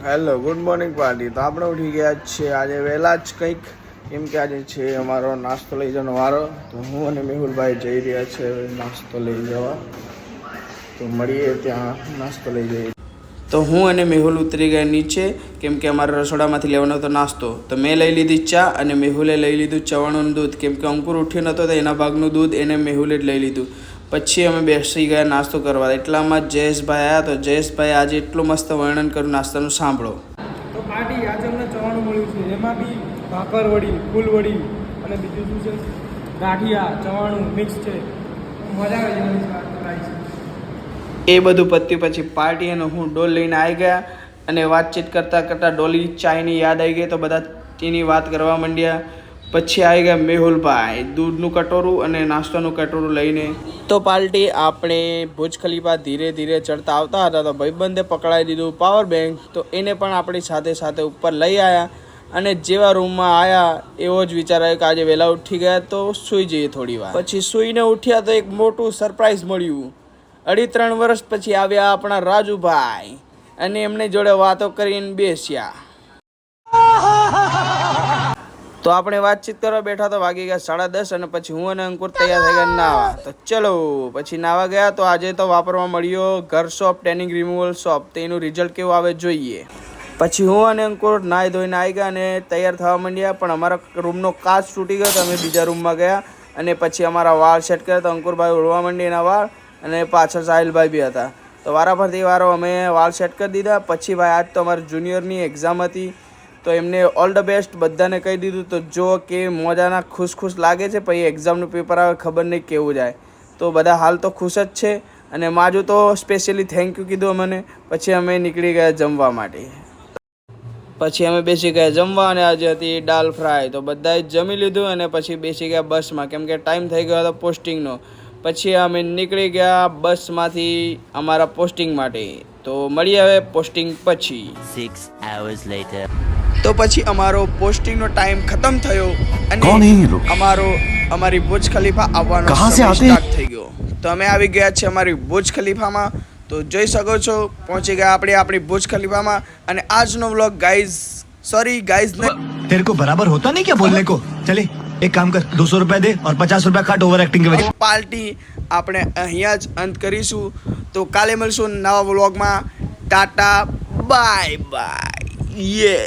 Hello good morning party. તો આપણે ઉઠી ગયા છે આજે વહેલા જ કંઈક, કેમ કે આજે છે અમારો નાસ્તો લઈ જવાનો વારો. તો હું અને મેહુલભાઈ જઈ રહ્યા છે નાસ્તો લઈ જવા. તો મળીએ ત્યાં નાસ્તો લઈ જઈએ. તો હું અને મેહુલ ઉતરી ગયા નીચે, કેમ કે અમારા રસોડામાંથી લેવાનો હતો નાસ્તો. તો મેં લઈ લીધી ચા અને મેહુલે લઈ લીધું ચવાણું દૂધ, કેમ કે અંકુર ઉઠ્યો નહોતો તો એના ભાગનું દૂધ એને મેહુલે જ લઈ લીધું. પછી અમે બેસી ગયા નાસ્તો કરવા. એટલામાં જયેશભાઈ આવ્યા. તો જયેશભાઈ આજે એટલું મસ્ત વર્ણન કર્યું નાસ્તાનું, સાંભળો. તો પાર્ટી આજે અમને ચવાણું મળ્યું છે, એમાં બી ભાકર વડી, ફૂલ વડી અને બીજું શું છે, ગાંઠિયા ચવાણું મિક્સ છે. મજા આવે છે. એ બધું પત્યું પછી પાર્ટી અને હું ડોલ લઈને આવી ગયા અને વાતચીત કરતાં કરતાં ડોલી ચાયની યાદ આવી ગઈ. તો બધા તેની વાત કરવા માંડ્યા. પછી આવી ગયા મેહુલભાઈ દૂધનું કટોરું અને નાસ્તાનું કટોરું લઈને. તો પાર્ટી આપણે ભુજ ખલીફા ધીરે ધીરે ચડતા આવતા હતા તો ભાઈબંધે પકડાઈ દીધું પાવર બેંક. તો એને પણ આપણી સાથે સાથે ઉપર લઈ આવ્યા અને જેવા રૂમમાં આવ્યા એવો જ વિચાર આવ્યો કે આજે વહેલા ઉઠી ગયા તો સૂઈ જઈએ થોડી વાર. પછી સૂઈને ઉઠ્યા તો એક મોટું સરપ્રાઈઝ મળ્યું. 3.5 વર્ષ પછી આવ્યા આપણા રાજુભાઈ અને એમની જોડે વાતો કરીને બેસ્યા. તો આપણે વાતચીત કરવા બેઠા તો વાગી ગયા 10:30 અને પછી હું અને અંકુર તૈયાર થઈ ગયા નાવા. તો ચલો પછી નાવા ગયા. તો આજે તો વાપરવા મળ્યો ઘર સોપ ટેનિંગ રિમૂવલ સોપ. તો એનું રિઝલ્ટ કેવું આવે જોઈએ. પછી હું અને અંકુર નાહી ધોઈને આવી ગયા અને તૈયાર થવા માંડ્યા. પણ અમારા રૂમનો કાચ તૂટી ગયો તો અમે બીજા રૂમમાં ગયા અને પછી અમારા વાળ સેટ કર્યા. તો અંકુરભાઈ ઉડવા માંડી એના વાળ અને પાછળ સાહિલભાઈ બી હતા. તો વારાફરતી વારો અમે વાળ સેટ કરી દીધા. પછી ભાઈ આજ તો અમારી જુનિયરની એક્ઝામ હતી તો એમને ઓલ ધ બેસ્ટ બધાને કહી દીધું. તો જો કે મજાના ખુશ લાગે છે. પછી એક્ઝામનું પેપર આવે ખબર નહીં કેવું જાય. તો બધા હાલ તો ખુશ જ છે અને માજુ તો સ્પેશિયલી થેન્ક યુ કીધું અમને. પછી અમે નીકળી ગયા જમવા માટે. પછી અમે બેસી ગયા જમવા અને આજે હતી દાલ ફ્રાય. તો બધાએ જમી લીધું અને પછી બેસી ગયા બસમાં, કેમ કે ટાઈમ થઈ ગયો હતો પોસ્ટિંગનો. પછી અમે નીકળી ગયા બસમાંથી અમારા પોસ્ટિંગ માટે. તો મળીએ હવે પોસ્ટિંગ પછી. 6 hours later. તો પછી અમારો પોસ્ટિંગનો ટાઈમ ખતમ થયો અને અમારી ભુજ ખલીફા આવવાનો સમય સ્ટાર્ટ થઈ ગયો. તો અમે આવી ગયા છે અમારી ભુજ ખલીફામાં. તો જોઈ શકો છો પહોંચી ગયા આપણે આપણી ભુજ ખલીફામાં. અને આજનો વ્લોગ ગાઈઝ तेरे को बराबर होता नहीं क्या बोलने को. चले एक काम कर 200 रुपया दे और 50 रुपया काट ओवर एक्टिंग के वजह. પાર્ટી આપણે અહીંયા જ અંત કરીશું. તો કાલે મળશું નવા વ્લોગમાં. Tata bye bye. યે